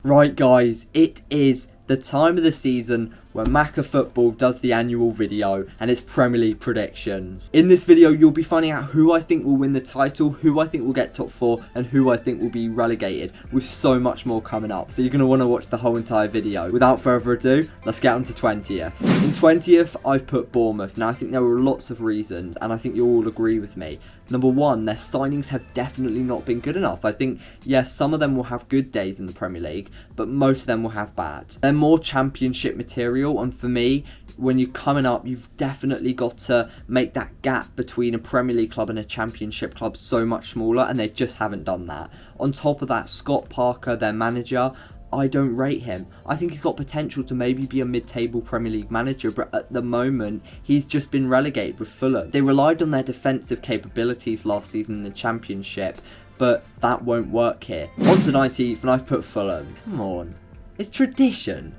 Right guys, it is the time of the season where Macca Football does the annual video and it's Premier League predictions. In this video you'll be finding out who I think will win the title, who I think will get top 4 and who I think will be relegated, with so much more coming up. So you're going to want to watch the whole entire video. Without further ado, let's get on to 20th. In 20th I've put Bournemouth. Now I think there were lots of reasons and I think you'll all agree with me. Number one, their signings have definitely not been good enough. I think, yes, some of them will have good days in the Premier League, but most of them will have bad. They're more championship material, and for me, when you're coming up, you've definitely got to make that gap between a Premier League club and a championship club so much smaller, and they just haven't done that. On top of that, Scott Parker, their manager, I don't rate him. I think he's got potential to maybe be a mid-table Premier League manager, but at the moment, he's just been relegated with Fulham. They relied on their defensive capabilities last season in the Championship, but that won't work here. On to 19th, and I've put Fulham. Come on, it's tradition.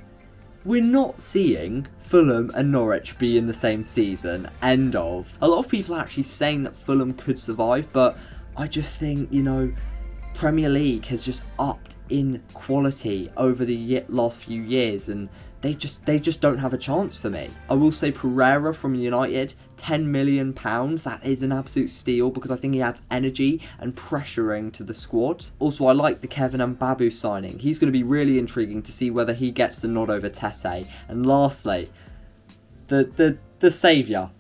We're not seeing Fulham and Norwich be in the same season. End of. A lot of people are actually saying that Fulham could survive, but I just think, you know, Premier League has just upped in quality over the last few years, and they just don't have a chance for me. I will say Pereira from United, £10 million, that is an absolute steal because I think he adds energy and pressuring to the squad. Also, I like the Kevin and Babu signing. He's going to be really intriguing to see whether he gets the nod over Tete. And lastly, the saviour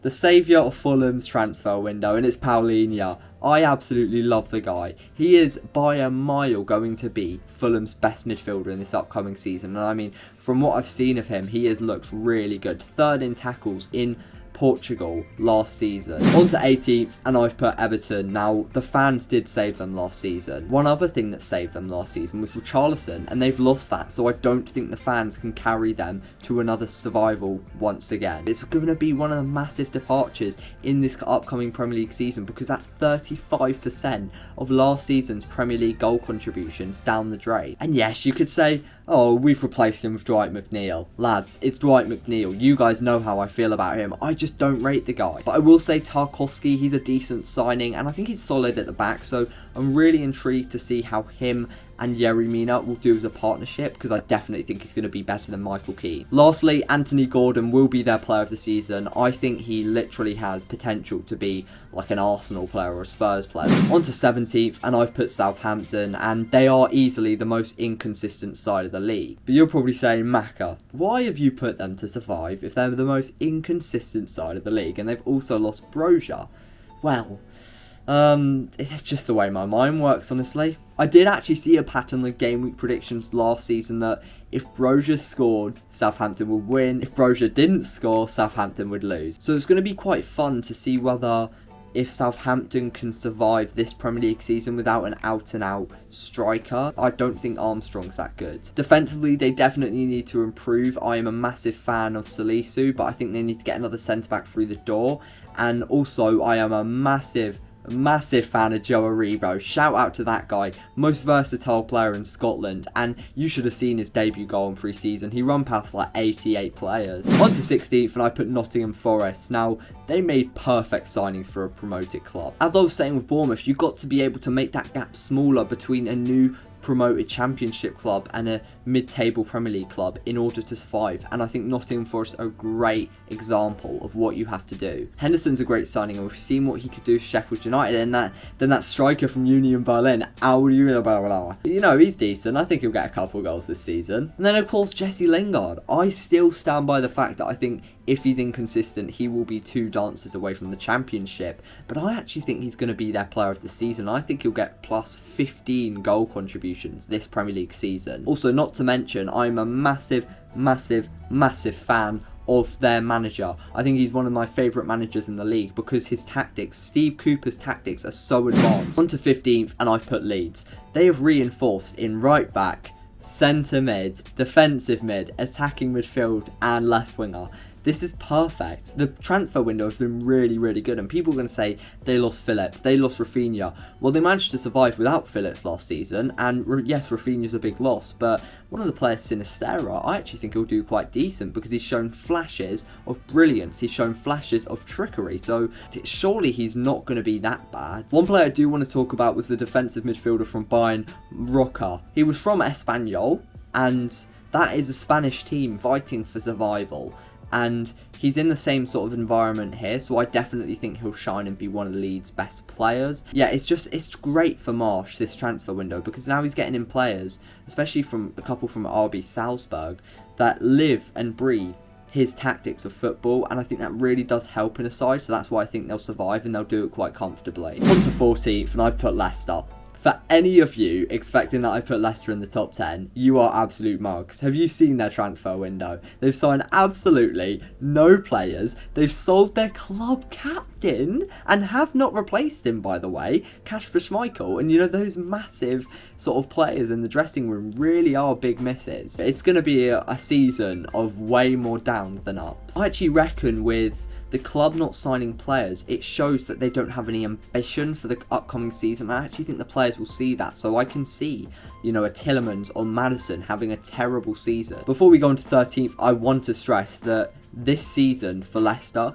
of Fulham's transfer window, and it's Paulinho. I absolutely love the guy. He is by a mile going to be Fulham's best midfielder in this upcoming season. And I mean, from what I've seen of him, he looks really good. Third in tackles in Portugal last season. On to 18th, and I've put Everton. Now, the fans did save them last season. One other thing that saved them last season was Richarlison, and they've lost that, so I don't think the fans can carry them to another survival once again. It's going to be one of the massive departures in this upcoming Premier League season because that's 35% of last season's Premier League goal contributions down the drain. And yes, you could say, oh, we've replaced him with Dwight McNeil. Lads, it's Dwight McNeil. You guys know how I feel about him. I just don't rate the guy. But I will say Tarkowski, he's a decent signing, and I think he's solid at the back, so I'm really intrigued to see how him and Yerry Mina will do as a partnership, because I definitely think he's going to be better than Michael Keane. Lastly, Anthony Gordon will be their player of the season. I think he literally has potential to be like an Arsenal player or a Spurs player. On to 17th, and I've put Southampton, and they are easily the most inconsistent side of the league. But you're probably saying, Macca, why have you put them to survive if they're the most inconsistent side of the league and they've also lost Broja? Well, it's just the way my mind works, honestly. I did actually see a pattern of game week predictions last season that if Broja scored, Southampton would win. If Broja didn't score, Southampton would lose. So it's going to be quite fun to see whether if Southampton can survive this Premier League season without an out-and-out striker. I don't think Armstrong's that good. Defensively, they definitely need to improve. I am a massive fan of Salisu, but I think they need to get another centre-back through the door. And also, I am a massive fan of Joe Aribo. Shout out to that guy, most versatile player in Scotland, and you should have seen his debut goal in pre-season. He run past like 88 players. On to 16th, and I put Nottingham Forest. Now, they made perfect signings for a promoted club. As I was saying with Bournemouth, you've got to be able to make that gap smaller between a new promoted Championship club and a mid-table Premier League club in order to survive, and I think Nottingham Forest are a great example of what you have to do. Henderson's a great signing, and we've seen what he could do for Sheffield United, and then that striker from Union Berlin, you know, he's decent. I think he'll get a couple goals this season. And then of course Jesse Lingard. I still stand by the fact that I think if he's inconsistent, he will be 2 dances away from the Championship. But I actually think he's going to be their player of the season. I think he'll get plus 15 goal contributions this Premier League season. Also, not to mention, I'm a massive fan of their manager. I think he's one of my favourite managers in the league because his tactics, Steve Cooper's tactics, are so advanced. On to 15th, and I've put Leeds. They have reinforced in right back, centre mid, defensive mid, attacking midfield, and left winger. This is perfect. The transfer window has been really, really good, and people are going to say they lost Phillips, they lost Rafinha. Well, they managed to survive without Phillips last season, and yes, Rafinha's a big loss, but one of the players, Sinistera, I actually think he'll do quite decent because he's shown flashes of brilliance, he's shown flashes of trickery, so surely he's not going to be that bad. One player I do want to talk about was the defensive midfielder from Bayern, Roca. He was from Espanyol, and that is a Spanish team fighting for survival. And he's in the same sort of environment here, so I definitely think he'll shine and be one of the Leeds' best players. Yeah, it's great for Marsch, this transfer window, because now he's getting in players, especially from a couple from RB Salzburg, that live and breathe his tactics of football, and I think that really does help in a side, so that's why I think they'll survive and they'll do it quite comfortably. On to 14th, and I've put Leicester. For any of you expecting that I put Leicester in the top 10, you are absolute mugs. Have you seen their transfer window? They've signed absolutely no players. They've sold their club captain and have not replaced him, by the way, Kasper Schmeichel. And you know, those massive sort of players in the dressing room really are big misses. It's going to be a season of way more downs than ups. I actually reckon with the club not signing players, it shows that they don't have any ambition for the upcoming season. I actually think the players will see that. So I can see, you know, a Tielemans or Maddison having a terrible season. Before we go on to 13th, I want to stress that this season for Leicester,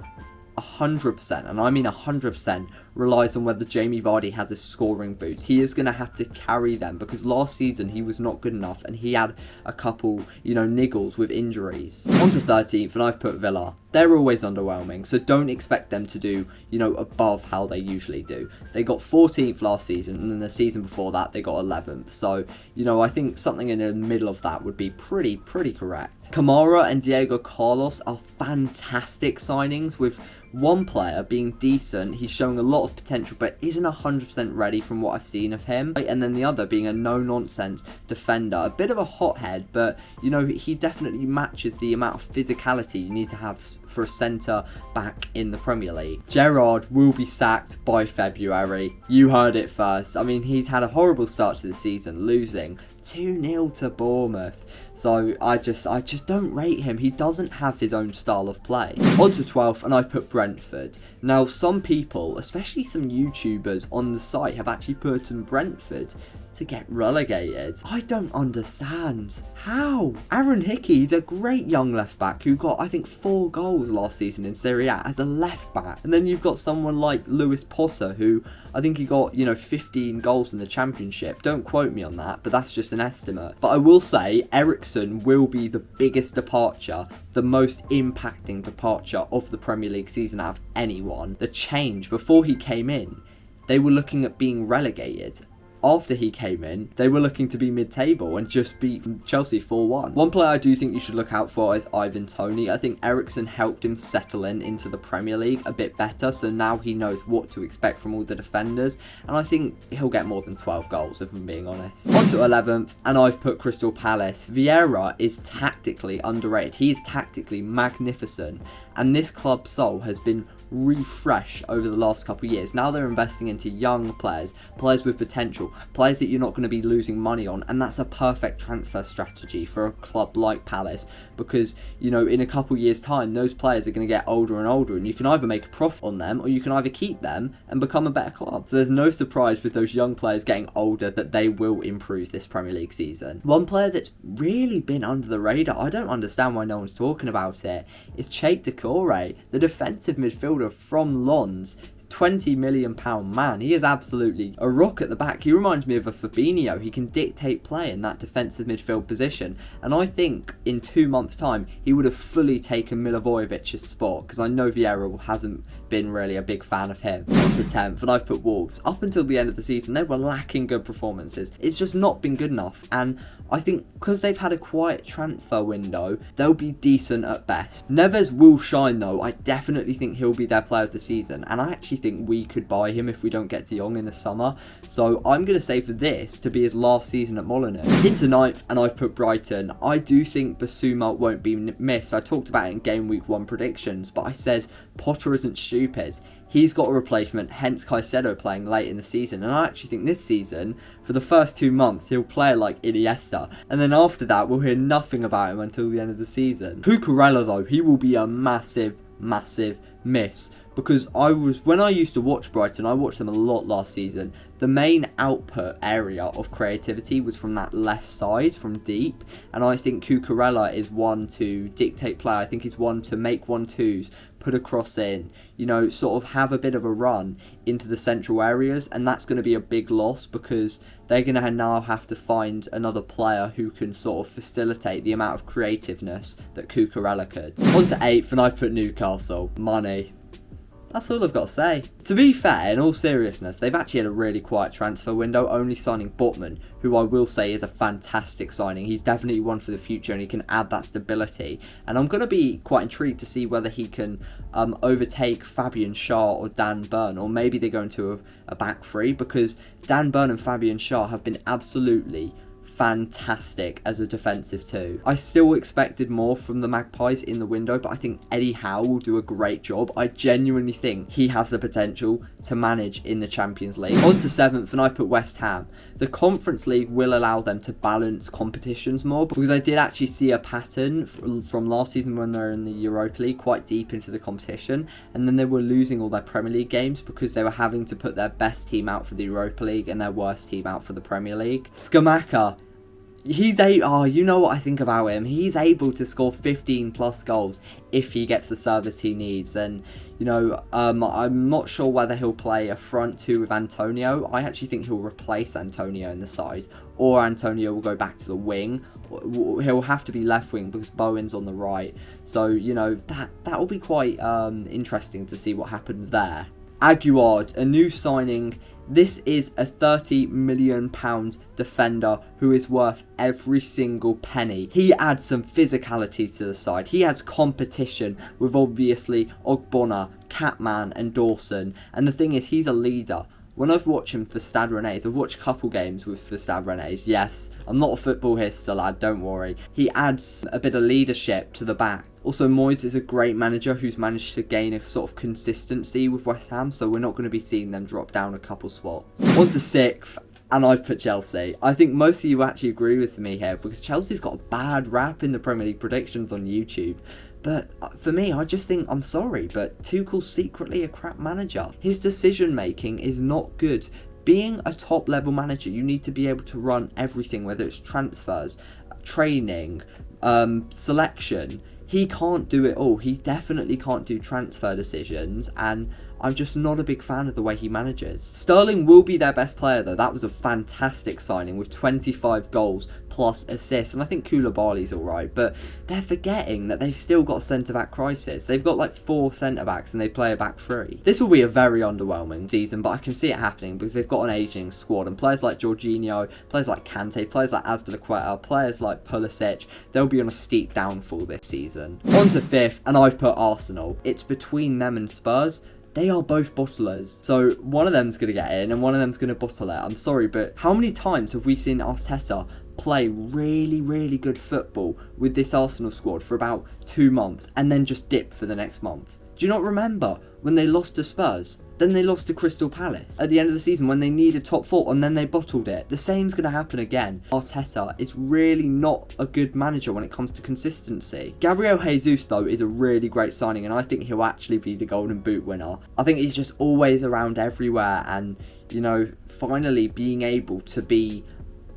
100%, and I mean 100%, relies on whether Jamie Vardy has his scoring boots. He is going to have to carry them, because last season he was not good enough and he had a couple, you know, niggles with injuries. On to 13th, and I've put Villa. They're always underwhelming, so don't expect them to do, you know, above how they usually do. They got 14th last season, and then the season before that they got 11th. So, you know, I think something in the middle of that would be pretty correct. Kamara and Diego Carlos are fantastic signings, with one player being decent. He's showing a lot of potential but isn't 100% ready from what I've seen of him. And then the other being a no-nonsense defender, a bit of a hothead, but you know, he definitely matches the amount of physicality you need to have for a centre back in the Premier League. Gerrard will be sacked by February. You heard it first. I mean, he's had a horrible start to the season, losing 2-0 to Bournemouth. So I just don't rate him. He doesn't have his own style of play. On to 12th, and I put Brentford. Now, some people, especially some YouTubers on the site, have actually put in Brentford to get relegated. I don't understand. How? Aaron Hickey's a great young left back who got, I think, 4 goals last season in Serie A as a left back. And then you've got someone like Lewis Potter, who I think he got, you know, 15 goals in the Championship. Don't quote me on that, but that's just an estimate. But I will say Eriksen will be the biggest departure, the most impacting departure of the Premier League season out of anyone. The change, before he came in, they were looking at being relegated. After he came in, they were looking to be mid-table and just beat Chelsea 4-1. One player I do think you should look out for is Ivan Toney. I think Eriksen helped him settle into the Premier League a bit better, so now he knows what to expect from all the defenders, and I think he'll get more than 12 goals, if I'm being honest. On to 11th, and I've put Crystal Palace. Vieira is tactically underrated. He is tactically magnificent, and this club's soul has been refresh over the last couple of years. Now they're investing into young players with potential, players that you're not going to be losing money on, and that's a perfect transfer strategy for a club like Palace, because, you know, in a couple of years time those players are going to get older and older, and you can either make a profit on them or you can either keep them and become a better club. So there's no surprise with those young players getting older that they will improve this Premier League season. One player that's really been under the radar, I don't understand why no one's talking about it, is Cheikh Doucouré, the defensive midfielder from Lens. £20 million man. He is absolutely a rock at the back. He reminds me of a Fabinho. He can dictate play in that defensive midfield position, and I think in 2 months time he would have fully taken Milivojovic's spot, because I know Vieira hasn't been really a big fan of him. On to 10th, and I've put Wolves. Up until the end of the season they were lacking good performances. It's just not been good enough, and I think because they've had a quiet transfer window, they'll be decent at best. Neves will shine though. I definitely think he'll be their player of the season, and I actually think we could buy him if we don't get De Jong in the summer. So I'm going to say for this to be his last season at Molineux. Into 9th, and I've put Brighton. I do think Basuma won't be missed. I talked about it in game week 1 predictions, but I said Potter isn't stupid. He's got a replacement, hence Caicedo playing late in the season. And I actually think this season, for the first 2 months, he'll play like Iniesta. And then after that, we'll hear nothing about him until the end of the season. Cucurella, though, he will be a massive miss because when I used to watch Brighton, I watched them a lot last season. The main output area of creativity was from that left side, from deep, and I think Cucurella is one to dictate play. I think he's one to make 1-2s, put a cross in, you know, sort of have a bit of a run into the central areas, and that's going to be a big loss because they're going to now have to find another player who can sort of facilitate the amount of creativeness that Cucurella could. On to 8th, and I've put Newcastle. Money. That's all I've got to say. To be fair, in all seriousness, they've actually had a really quiet transfer window, only signing Botman, who I will say is a fantastic signing. He's definitely one for the future and he can add that stability. And I'm going to be quite intrigued to see whether he can overtake Fabian Schär or Dan Burn, or maybe they go into a back three, because Dan Burn and Fabian Schär have been absolutely fantastic as a defensive two. I still expected more from the Magpies in the window, but I think Eddie Howe will do a great job. I genuinely think he has the potential to manage in the Champions League. On to 7th, and I put West Ham. The Conference League will allow them to balance competitions more, because I did actually see a pattern from last season when they were in the Europa League quite deep into the competition, and then they were losing all their Premier League games because they were having to put their best team out for the Europa League and their worst team out for the Premier League. Scamacca. You know what I think about him. He's able to score 15 plus goals if he gets the service he needs. And, you know, I'm not sure whether he'll play a front two with Antonio. I actually think he'll replace Antonio in the side, or Antonio will go back to the wing. He'll have to be left wing because Bowen's on the right. So, you know, that will be quite interesting to see what happens there. Aguard, a new signing. This is a £30 million defender who is worth every single penny. He adds some physicality to the side. He adds competition with obviously Ogbonna, Catman and Dawson. And the thing is, he's a leader. When I've watched him for Stade Rennais, I've watched a couple games for Stade Rennais. Yes, I'm not a football hister, lad, don't worry. He adds a bit of leadership to the back. Also, Moyes is a great manager who's managed to gain a sort of consistency with West Ham, so we're not going to be seeing them drop down a couple spots. On to 6th, and I've put Chelsea. I think most of you actually agree with me here, because Chelsea's got a bad rap in the Premier League predictions on YouTube. But for me, I just think, I'm sorry, but Tuchel's secretly a crap manager. His decision making is not good. Being a top level manager, you need to be able to run everything, whether it's transfers, training, selection. He can't do it all. He definitely can't do transfer decisions, and I'm just not a big fan of the way he manages. Sterling will be their best player though. That was a fantastic signing with 25 goals plus assists, and I think Koulibaly's alright, but they're forgetting that they've still got a centre-back crisis. They've got like 4 centre-backs and they play a back 3. This will be a very underwhelming season, but I can see it happening because they've got an ageing squad, and players like Jorginho, players like Kante, players like Azpilicueta, players like Pulisic, they'll be on a steep downfall this season. On to 5th, and I've put Arsenal. It's between them and Spurs. They are both bottlers. So one of them's going to get in and one of them's going to bottle it. I'm sorry, but how many times have we seen Arteta play really, really good football with this Arsenal squad for about 2 months and then just dip for the next month? Do you not remember when they lost to Spurs? Then they lost to Crystal Palace at the end of the season when they needed top 4, and then they bottled it. The same's going to happen again. Arteta is really not a good manager when it comes to consistency. Gabriel Jesus, though, is a really great signing, and I think he'll actually be the Golden Boot winner. I think he's just always around everywhere, and, you know, finally being able to be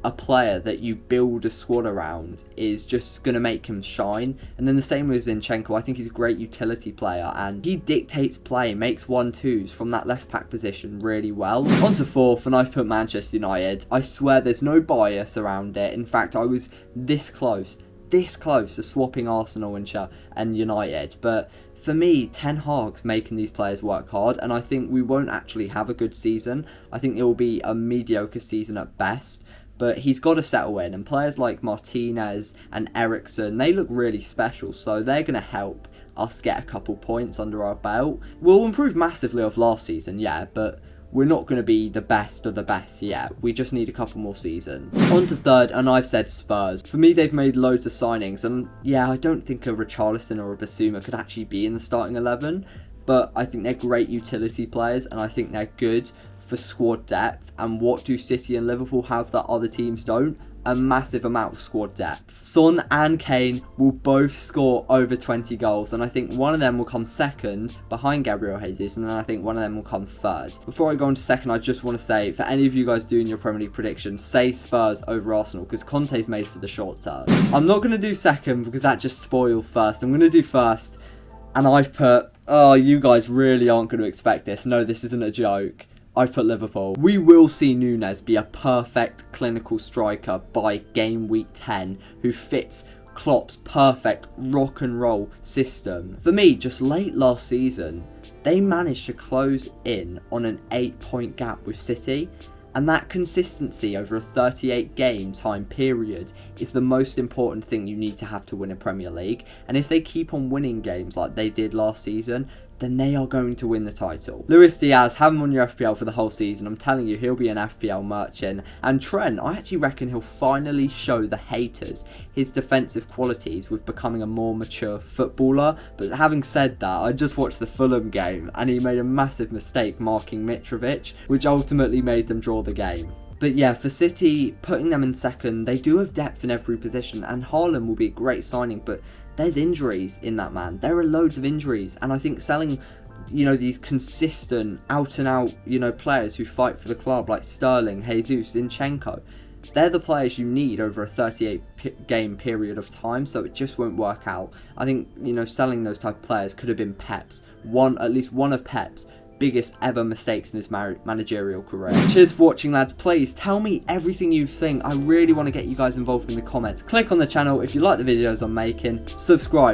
a player that you build a squad around is just going to make him shine. And then the same with Zinchenko. I think he's a great utility player and he dictates play, makes 1-2s from that left back position really well. On to 4th, and I've put Manchester United. I swear there's no bias around it. In fact, I was this close to swapping Arsenal and United, but for me, Ten Hag's making these players work hard, and I think we won't actually have a good season. I think it will be a mediocre season at best. But he's got to settle in, and players like Martinez and Eriksen, they look really special, so they're going to help us get a couple points under our belt. We'll improve massively off last season, yeah, but we're not going to be the best of the best yet. We just need a couple more seasons. On to 3rd, and I've said Spurs. For me, they've made loads of signings, and yeah, I don't think a Richarlison or a Basuma could actually be in the starting 11, but I think they're great utility players, and I think they're good for squad depth. And what do City and Liverpool have that other teams don't? a massive amount of squad depth. Son and Kane will both score over 20 goals, and I think one of them will come second behind Gabriel Jesus, and then I think one of them will come third. Before I go on to second, I just want to say, for any of you guys doing your Premier League predictions, say Spurs over Arsenal, because Conte's made for the short term. I'm not going to do second because that just spoils first. I'm going to do first, and I've put, oh, you guys really aren't going to expect this. No, this isn't a joke. I've put Liverpool. We will see Núñez be a perfect clinical striker by game week 10 who fits Klopp's perfect rock and roll system. For me, just late last season, they managed to close in on an 8-point gap with City, and that consistency over a 38 game time period is the most important thing you need to have to win a Premier League. And if they keep on winning games like they did last season, then they are going to win the title. Luis Diaz, have him on your FPL for the whole season. I'm telling you, he'll be an FPL merchant. And Trent, I actually reckon he'll finally show the haters his defensive qualities with becoming a more mature footballer. But having said that, I just watched the Fulham game and he made a massive mistake marking Mitrovic, which ultimately made them draw the game. But yeah, for City, putting them in second, they do have depth in every position, and Haaland will be a great signing, but there's injuries in that man. There are loads of injuries, and I think selling, these consistent, out-and-out, players who fight for the club like Sterling, Jesus, Zinchenko, they're the players you need over a 38 game period of time, so it just won't work out. I think, selling those type of players could have been Pep's, at least one of Pep's biggest ever mistakes in his managerial career. Cheers for watching, lads. Please tell me everything you think. I really want to get you guys involved in the comments. Click on the channel if you like the videos I'm making. Subscribe